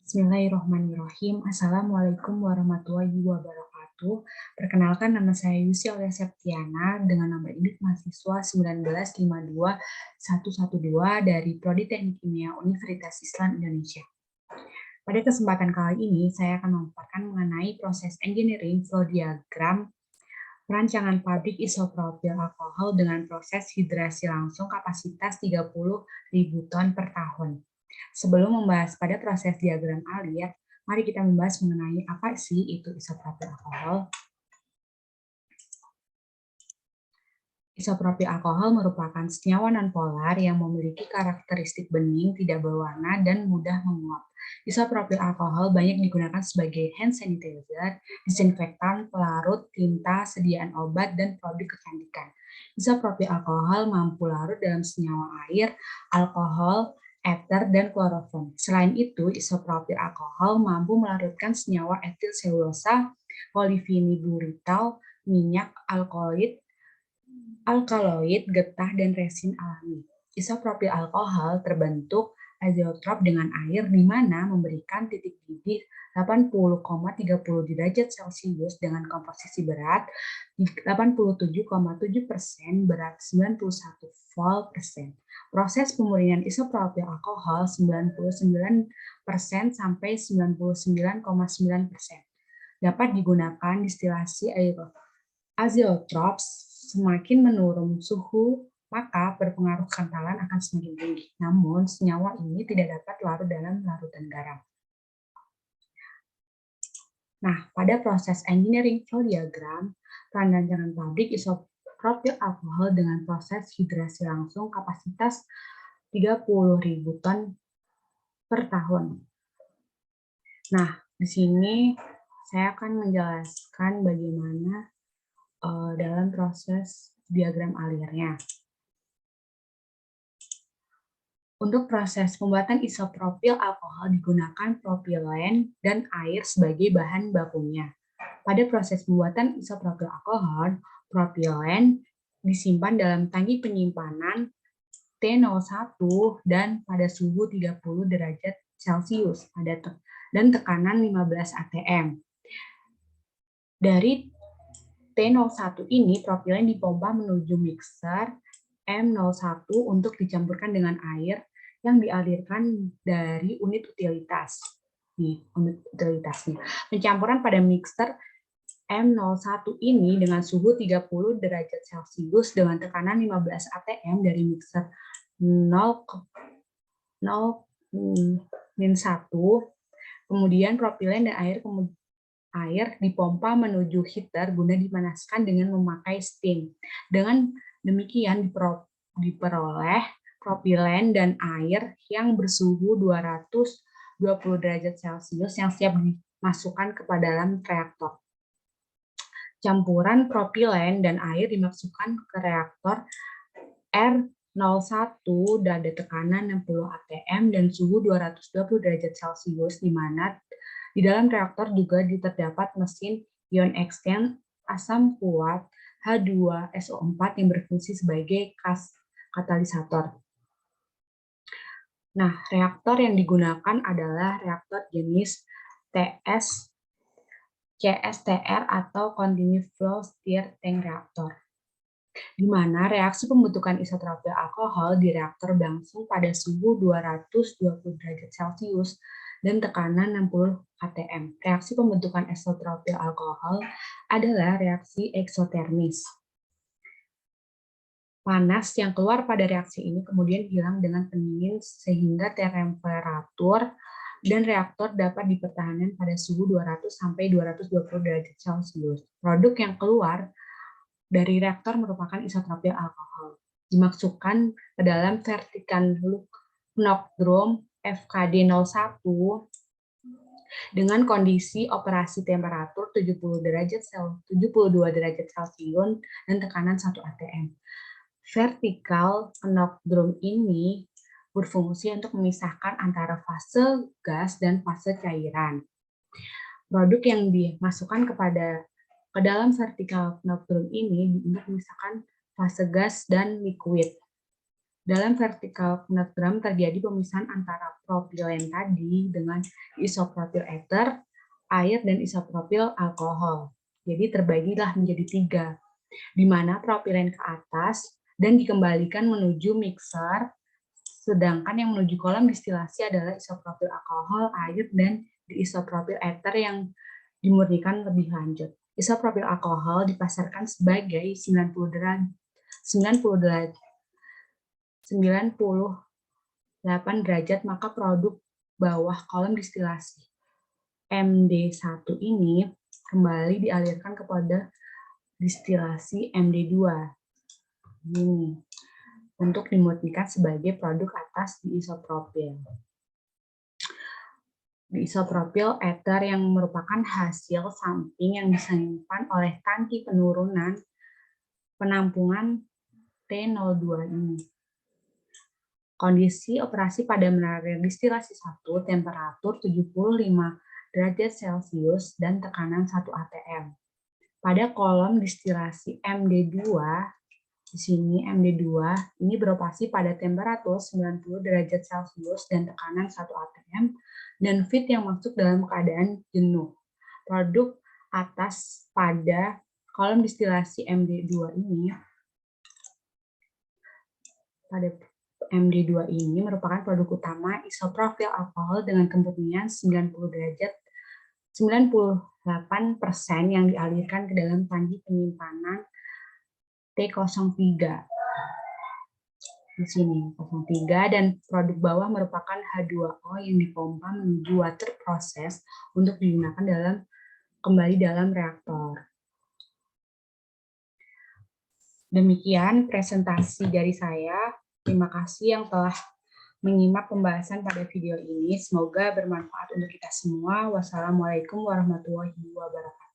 Bismillahirrahmanirrahim. Assalamualaikum warahmatullahi wabarakatuh. Perkenalkan, nama saya Yusi Aulia Septiana dengan nomor induk mahasiswa 1952112 dari Prodi Teknik Kimia Universitas Islam Indonesia. Pada kesempatan kali ini, saya akan memaparkan mengenai proses engineering flow diagram perancangan pabrik isopropil alkohol dengan proses hidrasi langsung kapasitas 30.000 ton per tahun. Sebelum membahas pada proses diagram alir, mari kita membahas mengenai apa sih itu isopropil alkohol. Isopropil alkohol merupakan senyawa nonpolar yang memiliki karakteristik bening, tidak berwarna, dan mudah menguap. Isopropil alkohol banyak digunakan sebagai hand sanitizer, disinfektan, pelarut, tinta, sediaan obat, dan produk kecantikan. Isopropil alkohol mampu larut dalam senyawa air, alkohol, ether, dan kloroform. Selain itu, isopropil alkohol mampu melarutkan senyawa etil selulosa, polivinilglycol, minyak, alkaloid, getah, dan resin alami. Isopropil alkohol terbentuk azeotrop dengan air di mana memberikan titik didih 80,30 derajat Celcius dengan komposisi berat 87,7%, berat 91 vol/persen. Proses pemurnian isopropil alkohol 99% sampai 99,9%. Dapat digunakan distilasi azeotrop. Semakin menurun suhu, maka berpengaruh kentalan akan semakin tinggi. Namun, senyawa ini tidak dapat larut dalam larutan garam. Nah, pada proses engineering flow diagram, perancangan pabrik isopropil alkohol dengan proses hidrasi langsung kapasitas 30.000 ton per tahun. Nah, di sini saya akan menjelaskan bagaimana dalam proses diagram alirnya. Untuk proses pembuatan isopropil alkohol digunakan propilen dan air sebagai bahan bakunya. Pada proses pembuatan isopropil alkohol, propilen disimpan dalam tangki penyimpanan T01 dan pada suhu 30 derajat Celcius dan tekanan 15 atm. Dari T01 ini, propilen dipompa menuju mixer M01 untuk dicampurkan dengan air yang dialirkan dari unit utilitas. Unit utilitasnya. Pencampuran pada mixer M01 ini dengan suhu 30 derajat Celcius dengan tekanan 15 atm dari mixer 0-1, kemudian propilen dan air dipompa menuju heater guna dipanaskan dengan memakai steam. Dengan demikian diperoleh propilen dan air yang bersuhu 220 derajat Celcius yang siap dimasukkan ke dalam reaktor. Campuran propilen dan air dimasukkan ke reaktor R01 dan tekanan 60 atm dan suhu 220 derajat Celcius, di mana di dalam reaktor juga terdapat mesin ion exchange asam kuat H2SO4 yang berfungsi sebagai katalisator. Nah, reaktor yang digunakan adalah reaktor jenis CSTR atau Continuous Flow Stirred Tank Reactor, di mana reaksi pembentukan isopropil alkohol di reaktor berlangsung pada suhu 220 derajat Celcius dan tekanan 60 atm. Reaksi pembentukan isopropil alkohol adalah reaksi eksotermis. Panas yang keluar pada reaksi ini kemudian hilang dengan pendingin sehingga temperatur dan reaktor dapat dipertahankan pada suhu 200 sampai 220 derajat Celcius. Produk yang keluar dari reaktor merupakan isopropil alkohol. Dimasukkan ke dalam vertical knock drum FKD01 dengan kondisi operasi temperatur 72 derajat Celcius dan tekanan 1 atm. Vertical knock drum ini berfungsi untuk memisahkan antara fase gas dan fase cairan. Produk yang dimasukkan ke dalam vertical knock drum ini untuk memisahkan fase gas dan liquid. Dalam vertikal fonatogram terjadi pemisahan antara propilen tadi dengan isopropil ether, air, dan isopropil alkohol. Jadi terbagilah menjadi 3, di mana propilen ke atas dan dikembalikan menuju mixer, sedangkan yang menuju kolam distilasi adalah isopropil alkohol, air, dan isopropil ether yang dimurnikan lebih lanjut. Isopropil alkohol dipasarkan sebagai 98 derajat, maka produk bawah kolom distilasi MD1 ini kembali dialirkan kepada distilasi MD2 ini untuk dimurnikan sebagai produk atas diisopropil. Diisopropil ether yang merupakan hasil samping yang disimpan oleh tangki penampungan T02 ini. Kondisi operasi pada menara distilasi 1, temperatur 75 derajat Celcius dan tekanan 1 atm. Pada kolom distilasi MD2, di sini MD2 ini beroperasi pada temperatur 90 derajat Celcius dan tekanan 1 atm, dan feed yang masuk dalam keadaan jenuh. Produk atas pada kolom distilasi MD2 ini, pada MD2 ini merupakan produk utama isopropil alkohol dengan kemurnian 98% yang dialirkan ke dalam tangki penyimpanan T03. Di sini 03, dan produk bawah merupakan H2O yang dipompa menuju water proses untuk digunakan kembali dalam reaktor. Demikian presentasi dari saya. Terima kasih yang telah menyimak pembahasan pada video ini. Semoga bermanfaat untuk kita semua. Wassalamualaikum warahmatullahi wabarakatuh.